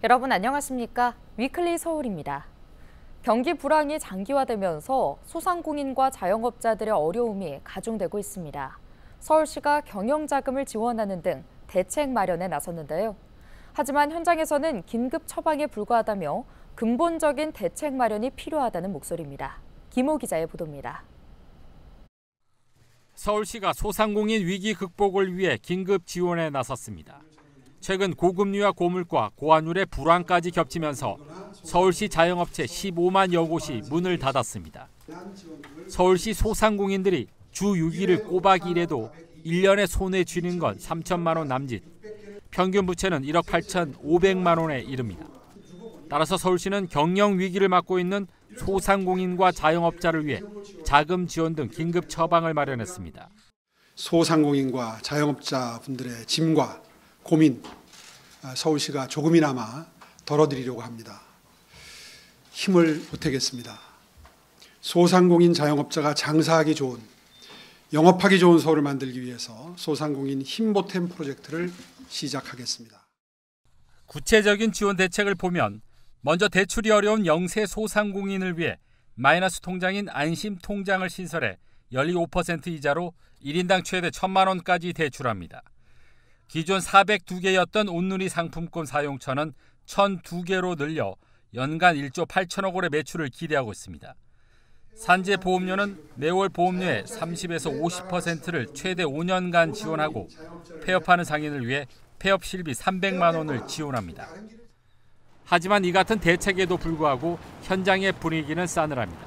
여러분 안녕하십니까? 위클리 서울입니다. 경기 불황이 장기화되면서 소상공인과 자영업자들의 어려움이 가중되고 있습니다. 서울시가 경영자금을 지원하는 등 대책 마련에 나섰는데요. 하지만 현장에서는 긴급 처방에 불과하다며 근본적인 대책 마련이 필요하다는 목소리입니다. 김호 기자의 보도입니다. 서울시가 소상공인 위기 극복을 위해 긴급 지원에 나섰습니다. 최근 고금리와 고물가, 고환율의 불황까지 겹치면서 서울시 자영업체 15만여 곳이 문을 닫았습니다. 서울시 소상공인들이 주 6일을 꼬박 일해도 1년에 손에 쥐는 건 3천만 원 남짓, 평균 부채는 1억 8,500만 원에 이릅니다. 따라서 서울시는 경영 위기를 맞고 있는 소상공인과 자영업자를 위해 자금 지원 등 긴급 처방을 마련했습니다. 소상공인과 자영업자분들의 짐과 고민, 서울시가 조금이나마 덜어드리려고 합니다. 힘을 보태겠습니다. 소상공인 자영업자가 장사하기 좋은, 영업하기 좋은 서울을 만들기 위해서 소상공인 힘보탬 프로젝트를 시작하겠습니다. 구체적인 지원 대책을 보면 먼저 대출이 어려운 영세 소상공인을 위해 마이너스 통장인 안심통장을 신설해 연리 5% 이자로 1인당 최대 1,000만 원까지 대출합니다. 기존 402개였던 온누리 상품권 사용처는 1,002개로 늘려 연간 1조 8천억 원의 매출을 기대하고 있습니다. 산재 보험료는 매월 보험료의 30에서 50%를 최대 5년간 지원하고 폐업하는 상인을 위해 폐업 실비 300만 원을 지원합니다. 하지만 이 같은 대책에도 불구하고 현장의 분위기는 싸늘합니다.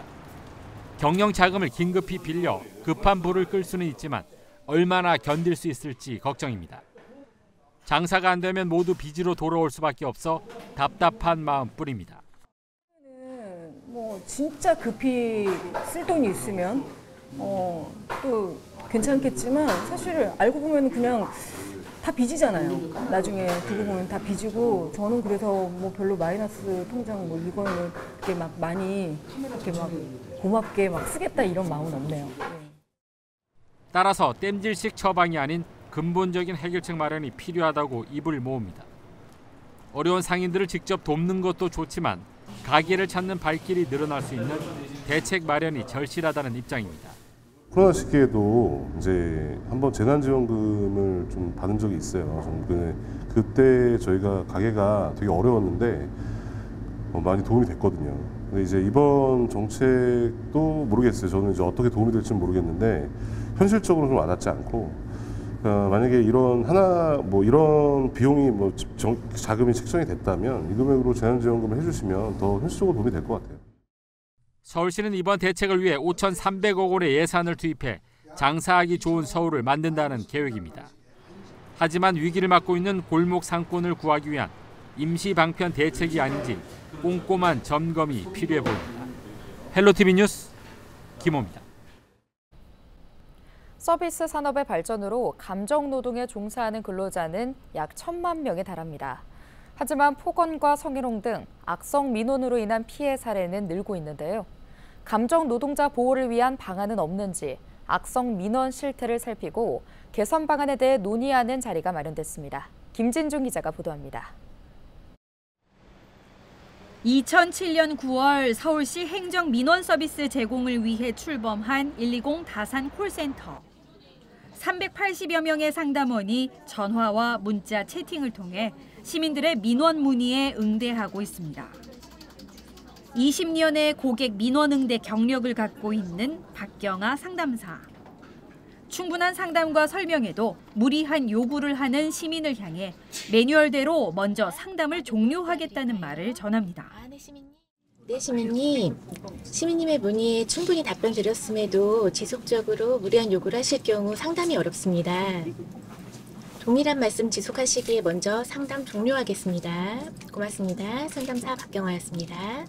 경영 자금을 긴급히 빌려 급한 불을 끌 수는 있지만 얼마나 견딜 수 있을지 걱정입니다. 장사가 안 되면 모두 빚으로 돌아올 수밖에 없어 답답한 마음뿐입니다. 뭐 진짜 급히 쓸 돈이 있으면 또 괜찮겠지만 사실 알고 보면 그냥 다 빚이잖아요. 나중에 두고 보면 다 빚이고, 저는 그래서 뭐 별로 마이너스 통장 뭐 이거는 이렇게 막 많이 이렇게 막 고맙게 막 쓰겠다 이런 마음은 없네요. 따라서 땜질식 처방이 아닌 근본적인 해결책 마련이 필요하다고 입을 모읍니다. 어려운 상인들을 직접 돕는 것도 좋지만 가게를 찾는 발길이 늘어날 수 있는 대책 마련이 절실하다는 입장입니다. 코로나 시기에도 이제 한번 재난지원금을 좀 받은 적이 있어요. 그때 저희가 가게가 되게 어려웠는데 많이 도움이 됐거든요. 근데 이제 이번 정책도 모르겠어요. 저는 이제 어떻게 도움이 될지는 모르겠는데 현실적으로 좀 와닿지 않고. 만약에 이런 이런 비용이 자금이 책정이 됐다면 이 금액으로 재난지원금을 해주시면 더 현실적으로 도움이 될 것 같아요. 서울시는 이번 대책을 위해 5,300억 원의 예산을 투입해 장사하기 좋은 서울을 만든다는 계획입니다. 하지만 위기를 맞고 있는 골목 상권을 구하기 위한 임시 방편 대책이 아닌지 꼼꼼한 점검이 필요해 보입니다. 헬로티비 뉴스 김호입니다. 서비스 산업의 발전으로 감정 노동에 종사하는 근로자는 약 1,000만 명에 달합니다. 하지만 폭언과 성희롱 등 악성 민원으로 인한 피해 사례는 늘고 있는데요. 감정 노동자 보호를 위한 방안은 없는지 악성 민원 실태를 살피고 개선 방안에 대해 논의하는 자리가 마련됐습니다. 김진중 기자가 보도합니다. 2007년 9월 서울시 행정 민원 서비스 제공을 위해 출범한 120 다산 콜센터. 380여 명의 상담원이 전화와 문자, 채팅을 통해 시민들의 민원 문의에 응대하고 있습니다. 20년의 고객 민원 응대 경력을 갖고 있는 박경아 상담사. 충분한 상담과 설명에도 무리한 요구를 하는 시민을 향해 매뉴얼대로 먼저 상담을 종료하겠다는 말을 전합니다. 네, 시민님의 문의에 충분히 답변 드렸음에도 지속적으로 무리한 요구를 하실 경우 상담이 어렵습니다. 동일한 말씀 지속하시기에 먼저 상담 종료하겠습니다. 고맙습니다. 상담사 박경아였습니다.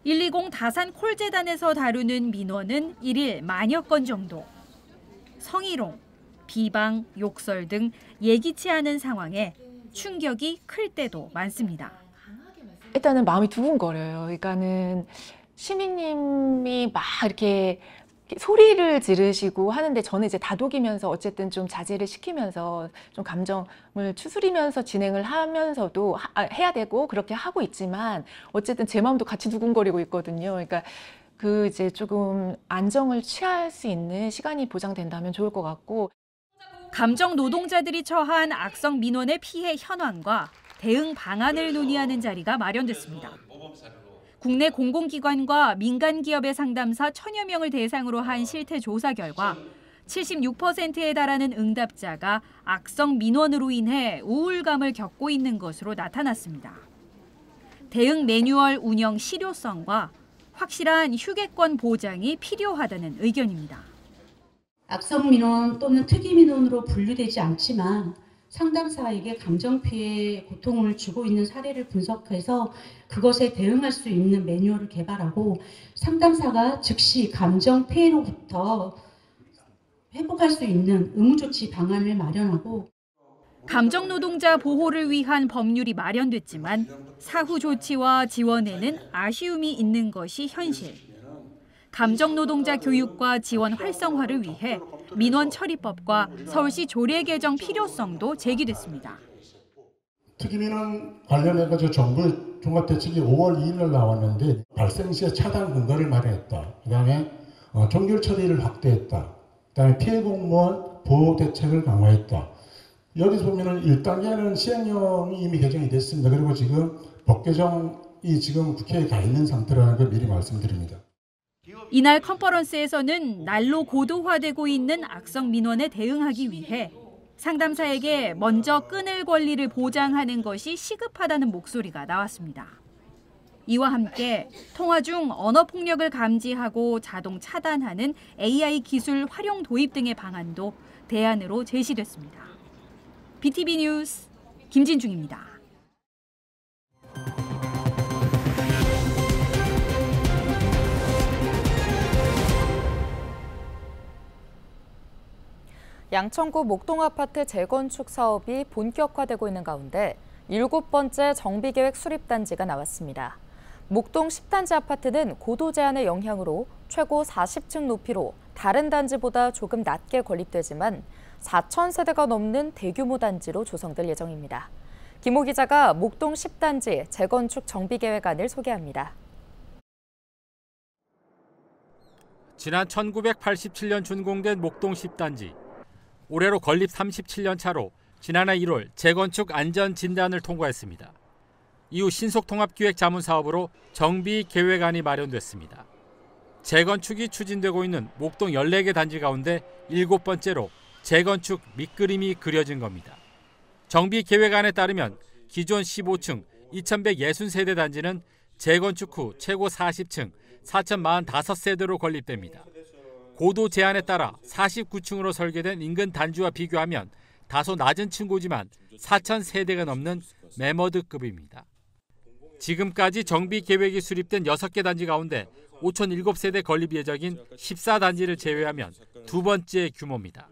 120 다산 콜재단에서 다루는 민원은 1일 만여 건 정도. 성희롱, 비방, 욕설 등 예기치 않은 상황에 충격이 클 때도 많습니다. 일단은 마음이 두근거려요. 그러니까는 시민님이 막 이렇게 소리를 지르시고 하는데 저는 이제 다독이면서 어쨌든 좀 자제를 시키면서 좀 감정을 추스리면서 진행을 하면서도 해야 되고 그렇게 하고 있지만 어쨌든 제 마음도 같이 두근거리고 있거든요. 그러니까 그 이제 조금 안정을 취할 수 있는 시간이 보장된다면 좋을 것 같고. 감정 노동자들이 처한 악성 민원의 피해 현황과 대응 방안을 논의하는 자리가 마련됐습니다. 국내 공공기관과 민간 기업의 상담사 1000여 명을 대상으로 한 실태 조사 결과 76%에 달하는 응답자가 악성 민원으로 인해 우울감을 겪고 있는 것으로 나타났습니다. 대응 매뉴얼 운영 실효성과 확실한 휴게권 보장이 필요하다는 의견입니다. 악성 민원 또는 특이 민원으로 분류되지 않지만 상담사에게 감정 피해 고통을 주고 있는 사례를 분석해서 그것에 대응할 수 있는 매뉴얼을 개발하고 상담사가 즉시 감정 피해로부터 회복할 수 있는 의무조치 방안을 마련하고. 감정 노동자 보호를 위한 법률이 마련됐지만 사후 조치와 지원에는 아쉬움이 있는 것이 현실. 감정 노동자 교육과 지원 활성화를 위해 민원 처리법과 서울시 조례 개정 필요성도 제기됐습니다. 특이민원 관련해서 정부 종합대책이 5월 2일 날 나왔는데 발생 시에 차단 근거를 마련했다. 그다음에 종결 처리를 확대했다. 그다음에 피해 공무원 보호 대책을 강화했다. 여기서 보면은 1단계는 시행령이 이미 개정이 됐습니다. 그리고 지금 법 개정이 지금 국회에 가 있는 상태라는 걸 미리 말씀드립니다. 이날 컨퍼런스에서는 날로 고도화되고 있는 악성 민원에 대응하기 위해 상담사에게 먼저 끊을 권리를 보장하는 것이 시급하다는 목소리가 나왔습니다. 이와 함께 통화 중 언어폭력을 감지하고 자동 차단하는 AI 기술 활용 도입 등의 방안도 대안으로 제시됐습니다. BTV 뉴스 김진중입니다. 양천구 목동아파트 재건축 사업이 본격화되고 있는 가운데 7번째 정비계획 수립단지가 나왔습니다. 목동 10단지 아파트는 고도 제한의 영향으로 최고 40층 높이로 다른 단지보다 조금 낮게 건립되지만 4,000세대가 넘는 대규모 단지로 조성될 예정입니다. 김호 기자가 목동 10단지 재건축 정비계획안을 소개합니다. 지난 1987년 준공된 목동 10단지. 올해로 건립 37년 차로 지난해 1월 재건축 안전진단을 통과했습니다. 이후 신속통합기획자문사업으로 정비계획안이 마련됐습니다. 재건축이 추진되고 있는 목동 14개 단지 가운데 7번째로 재건축 밑그림이 그려진 겁니다. 정비계획안에 따르면 기존 15층 2,160세대 단지는 재건축 후 최고 40층 4,045세대로 건립됩니다. 고도 제한에 따라 49층으로 설계된 인근 단지와 비교하면 다소 낮은 층고지만 4,000세대가 넘는 매머드급입니다. 지금까지 정비 계획이 수립된 6개 단지 가운데 5,007세대 건립 예정인 14단지를 제외하면 두 번째 규모입니다.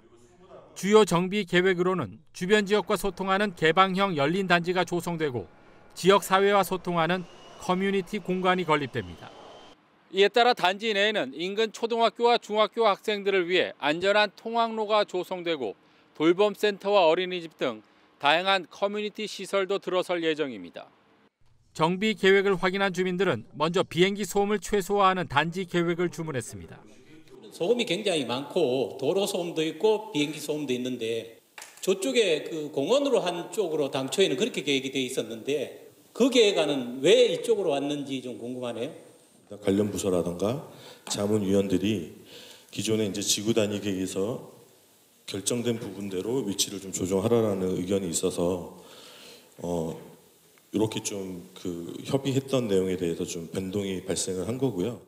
주요 정비 계획으로는 주변 지역과 소통하는 개방형 열린 단지가 조성되고 지역 사회와 소통하는 커뮤니티 공간이 건립됩니다. 이에 따라 단지 내에는 인근 초등학교와 중학교 학생들을 위해 안전한 통학로가 조성되고 돌봄센터와 어린이집 등 다양한 커뮤니티 시설도 들어설 예정입니다. 정비 계획을 확인한 주민들은 먼저 비행기 소음을 최소화하는 단지 계획을 주문했습니다. 소음이 굉장히 많고 도로 소음도 있고 비행기 소음도 있는데 저쪽에 그 공원으로 한 쪽으로 당초에는 그렇게 계획이 돼 있었는데 그 계획안은 왜 이쪽으로 왔는지 좀 궁금하네요. 관련 부서라든가 자문위원들이 기존에 이제 지구 단위 계획에서 결정된 부분대로 위치를 좀 조정하라라는 의견이 있어서 이렇게 좀 그 협의했던 내용에 대해서 좀 변동이 발생을 한 거고요.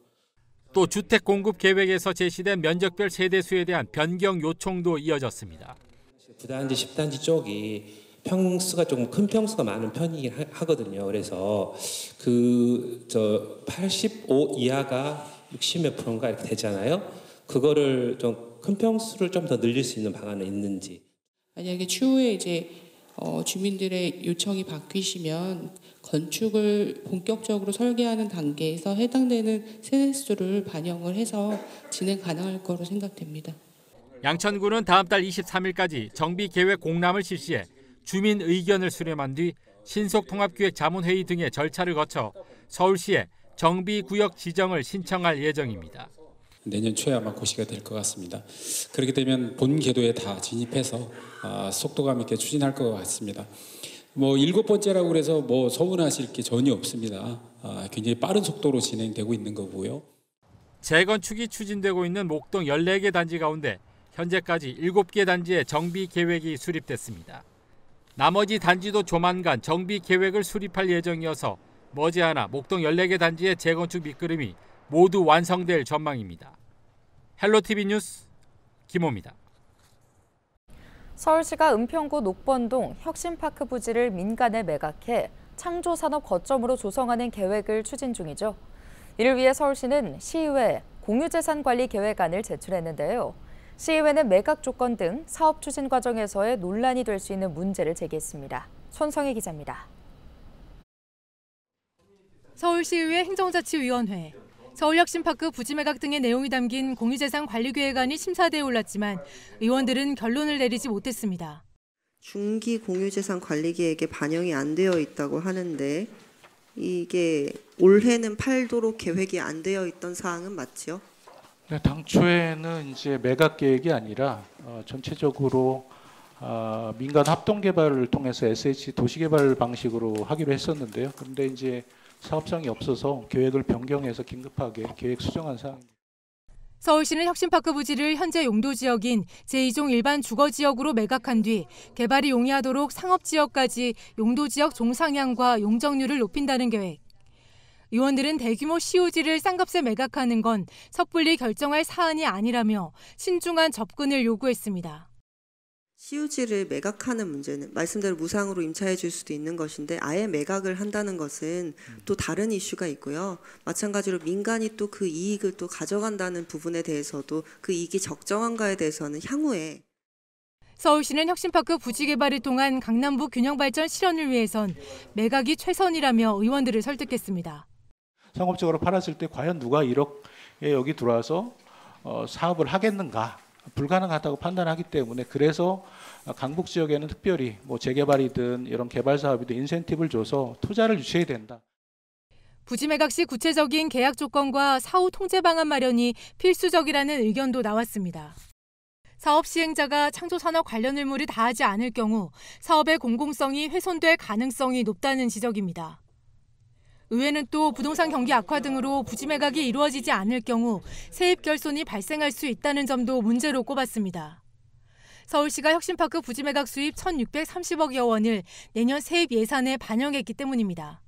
또 주택 공급 계획에서 제시된 면적별 세대수에 대한 변경 요청도 이어졌습니다. 9단지, 10단지 쪽이 평수가 조금 큰 평수가 많은 편이긴 하거든요. 그래서 85 이하가 60몇 %인가 이렇게 되잖아요. 그거를 좀 큰 평수를 좀 더 늘릴 수 있는 방안은 있는지. 만약에 추후에 이제 주민들의 요청이 바뀌시면 건축을 본격적으로 설계하는 단계에서 해당되는 세대수를 반영을 해서 진행 가능할 거로 생각됩니다. 양천구는 다음 달 23일까지 정비계획 공람을 실시해 주민 의견을 수렴한 뒤 신속통합기획 자문회의 등의 절차를 거쳐 서울시에 정비구역 지정을 신청할 예정입니다. 내년 초에 아마 고시가 될 것 같습니다. 그렇게 되면 본 궤도에 다 진입해서 속도감 있게 추진할 것 같습니다. 7번째라고 그래서 서운하실 게 전혀 없습니다. 굉장히 빠른 속도로 진행되고 있는 거고요. 재건축이 추진되고 있는 목동 14개 단지 가운데 현재까지 7개 단지의 정비 계획이 수립됐습니다. 나머지 단지도 조만간 정비 계획을 수립할 예정이어서 머지않아 목동 14개 단지의 재건축 밑그림이 모두 완성될 전망입니다. 헬로티비 뉴스 김호입니다. 서울시가 은평구 녹번동 혁신파크 부지를 민간에 매각해 창조산업 거점으로 조성하는 계획을 추진 중이죠. 이를 위해 서울시는 시의회 공유재산관리계획안을 제출했는데요. 시의회는 매각 조건 등 사업 추진 과정에서의 논란이 될 수 있는 문제를 제기했습니다. 손성희 기자입니다. 서울시의회 행정자치위원회, 서울혁신파크 부지 매각 등의 내용이 담긴 공유재산관리계획안이 심사대에 올랐지만 의원들은 결론을 내리지 못했습니다. 중기 공유재산관리계획에 반영이 안 되어 있다고 하는데 이게 올해는 팔도록 계획이 안 되어 있던 사항은 맞지요? 네, 당초에는 이제 매각 계획이 아니라 전체적으로 민간 합동 개발을 통해서 SH 도시개발 방식으로 하기로 했었는데요. 그런데 이제 사업성이 없어서 계획을 변경해서 긴급하게 계획 수정한 사항입니다. 서울시는 혁신파크 부지를 현재 용도지역인 제2종 일반 주거지역으로 매각한 뒤 개발이 용이하도록 상업지역까지 용도지역 종상향과 용적률을 높인다는 계획. 의원들은 대규모 시우지를 싼값에 매각하는 건 섣불리 결정할 사안이 아니라며 신중한 접근을 요구했습니다. 시우지를 매각하는 문제는 말씀대로 무상으로 임차해 줄 수도 있는 것인데 아예 매각을 한다는 것은 또 다른 이슈가 있고요. 마찬가지로 민간이 또 그 이익을 또 가져간다는 부분에 대해서도 그 이익이 적정한가에 대해서는 향후에 서울시는 혁신파크 부지 개발을 통한 강남부 균형발전 실현을 위해선 매각이 최선이라며 의원들을 설득했습니다. 상업적으로 팔았을 때 과연 누가 1억에 여기 들어와서 사업을 하겠는가? 불가능하다고 판단하기 때문에 그래서 강북 지역에는 특별히 재개발이든 이런 개발 사업이든 인센티브를 줘서 투자를 유치해야 된다. 부지 매각 시 구체적인 계약 조건과 사후 통제 방안 마련이 필수적이라는 의견도 나왔습니다. 사업 시행자가 창조산업 관련 의무를 다하지 않을 경우 사업의 공공성이 훼손될 가능성이 높다는 지적입니다. 의회는 또 부동산 경기 악화 등으로 부지 매각이 이루어지지 않을 경우 세입 결손이 발생할 수 있다는 점도 문제로 꼽았습니다. 서울시가 혁신파크 부지 매각 수입 1,630억여 원을 내년 세입 예산에 반영했기 때문입니다.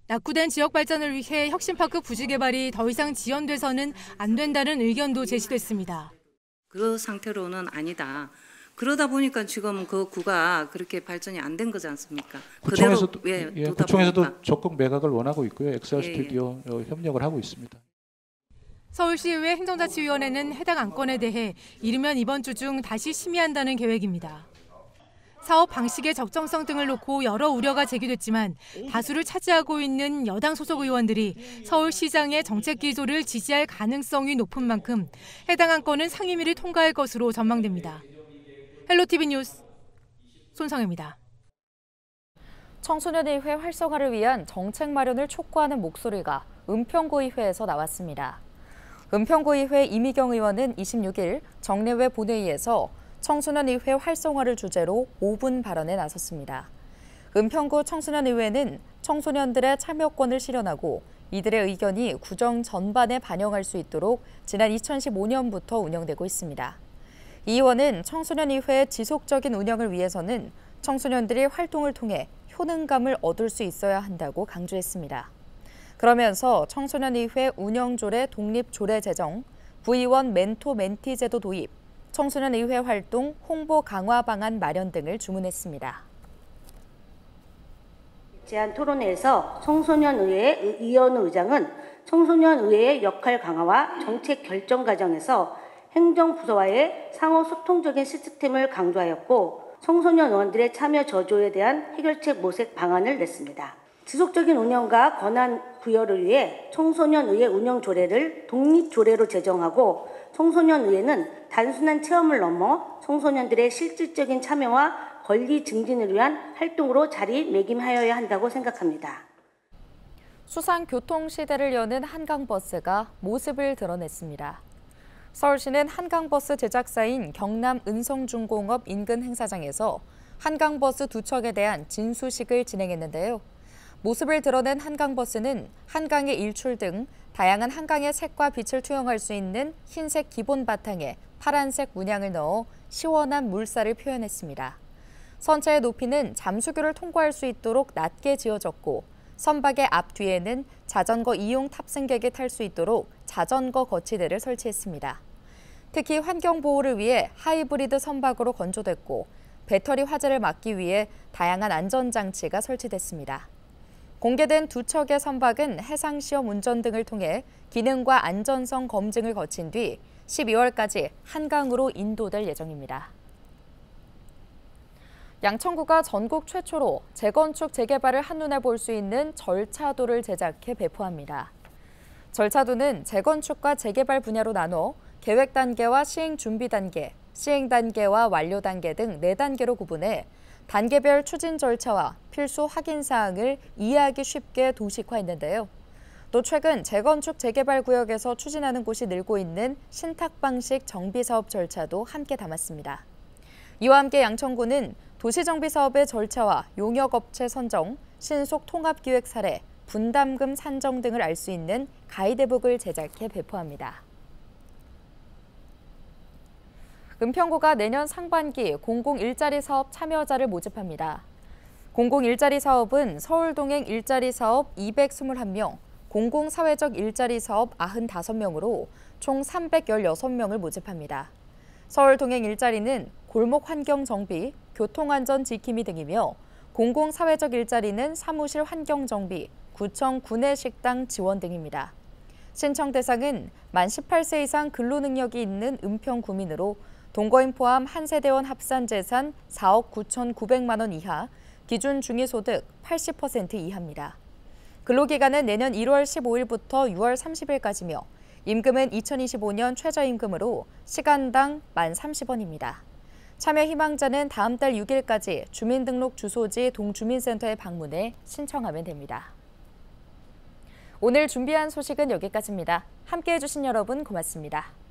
낙후된 지역 발전을 위해 혁신파크 부지 개발이 더 이상 지연돼서는 안 된다는 의견도 제시됐습니다. 그 상태로는 아니다. 그러다 보니까 지금 그 구가 그렇게 발전이 안 된 거지 않습니까? 구청에서도, 구청에서도 적극 매각을 원하고 있고요. 엑셀 스튜디오 협력을 하고 있습니다. 서울시의회 행정자치위원회는 해당 안건에 대해 이르면 이번 주 중 다시 심의한다는 계획입니다. 사업 방식의 적정성 등을 놓고 여러 우려가 제기됐지만 다수를 차지하고 있는 여당 소속 의원들이 서울시장의 정책 기조를 지지할 가능성이 높은 만큼 해당 안건은 상임위를 통과할 것으로 전망됩니다. 헬로티비 뉴스 손성혜입니다. 청소년의회 활성화를 위한 정책 마련을 촉구하는 목소리가 은평구의회에서 나왔습니다. 은평구의회 이미경 의원은 26일 정례회 본회의에서 청소년의회 활성화를 주제로 5분 발언에 나섰습니다. 은평구 청소년의회는 청소년들의 참여권을 실현하고 이들의 의견이 구정 전반에 반영할 수 있도록 지난 2015년부터 운영되고 있습니다. 이 의원은 청소년의회의 지속적인 운영을 위해서는 청소년들이 활동을 통해 효능감을 얻을 수 있어야 한다고 강조했습니다. 그러면서 청소년의회 운영조례 독립조례 제정, 부의원 멘토 멘티 제도 도입, 청소년의회 활동 홍보 강화 방안 마련 등을 주문했습니다. 제안 토론회에서 청소년의회 이현우 의장은 청소년의회의 역할 강화와 정책 결정 과정에서 행정부서와의 상호 소통적인 시스템을 강조하였고 청소년 의원들의 참여 저조에 대한 해결책 모색 방안을 냈습니다. 지속적인 운영과 권한 부여를 위해 청소년의회 운영조례를 독립조례로 제정하고 청소년의회는 단순한 체험을 넘어 청소년들의 실질적인 참여와 권리 증진을 위한 활동으로 자리매김하여야 한다고 생각합니다. 수상 교통시대를 여는 한강버스가 모습을 드러냈습니다. 서울시는 한강버스 제작사인 경남 은성중공업 인근 행사장에서 한강버스 두 척에 대한 진수식을 진행했는데요. 모습을 드러낸 한강버스는 한강의 일출 등 다양한 한강의 색과 빛을 투영할 수 있는 흰색 기본 바탕에 파란색 문양을 넣어 시원한 물살을 표현했습니다. 선체의 높이는 잠수교를 통과할 수 있도록 낮게 지어졌고 선박의 앞뒤에는 자전거 이용 탑승객이 탈 수 있도록 자전거 거치대를 설치했습니다. 특히 환경 보호를 위해 하이브리드 선박으로 건조됐고 배터리 화재를 막기 위해 다양한 안전장치가 설치됐습니다. 공개된 두 척의 선박은 해상시험 운전 등을 통해 기능과 안전성 검증을 거친 뒤 12월까지 한강으로 인도될 예정입니다. 양천구가 전국 최초로 재건축 재개발을 한눈에 볼 수 있는 절차도를 제작해 배포합니다. 절차도는 재건축과 재개발 분야로 나눠 계획 단계와 시행 준비 단계, 시행 단계와 완료 단계 등 4단계로 구분해 단계별 추진 절차와 필수 확인 사항을 이해하기 쉽게 도식화했는데요. 또 최근 재건축 재개발 구역에서 추진하는 곳이 늘고 있는 신탁 방식 정비 사업 절차도 함께 담았습니다. 이와 함께 양천구는 도시정비 사업의 절차와 용역업체 선정, 신속 통합기획 사례, 분담금 산정 등을 알 수 있는 가이드북을 제작해 배포합니다. 은평구가 내년 상반기 공공일자리 사업 참여자를 모집합니다. 공공일자리 사업은 서울동행 일자리 사업 221명, 공공사회적 일자리 사업 95명으로 총 316명을 모집합니다. 서울동행 일자리는 골목 환경 정비, 교통안전 지킴이 등이며 공공사회적 일자리는 사무실 환경 정비, 구청 구내식당 지원 등입니다. 신청 대상은 만 18세 이상 근로능력이 있는 은평 구민으로 동거인 포함 한 세대원 합산 재산 4억 9,900만 원 이하, 기준 중위소득 80% 이하입니다. 근로기간은 내년 1월 15일부터 6월 30일까지며 임금은 2025년 최저임금으로 시간당 1030원입니다. 참여 희망자는 다음 달 6일까지 주민등록 주소지 동주민센터에 방문해 신청하면 됩니다. 오늘 준비한 소식은 여기까지입니다. 함께해 주신 여러분 고맙습니다.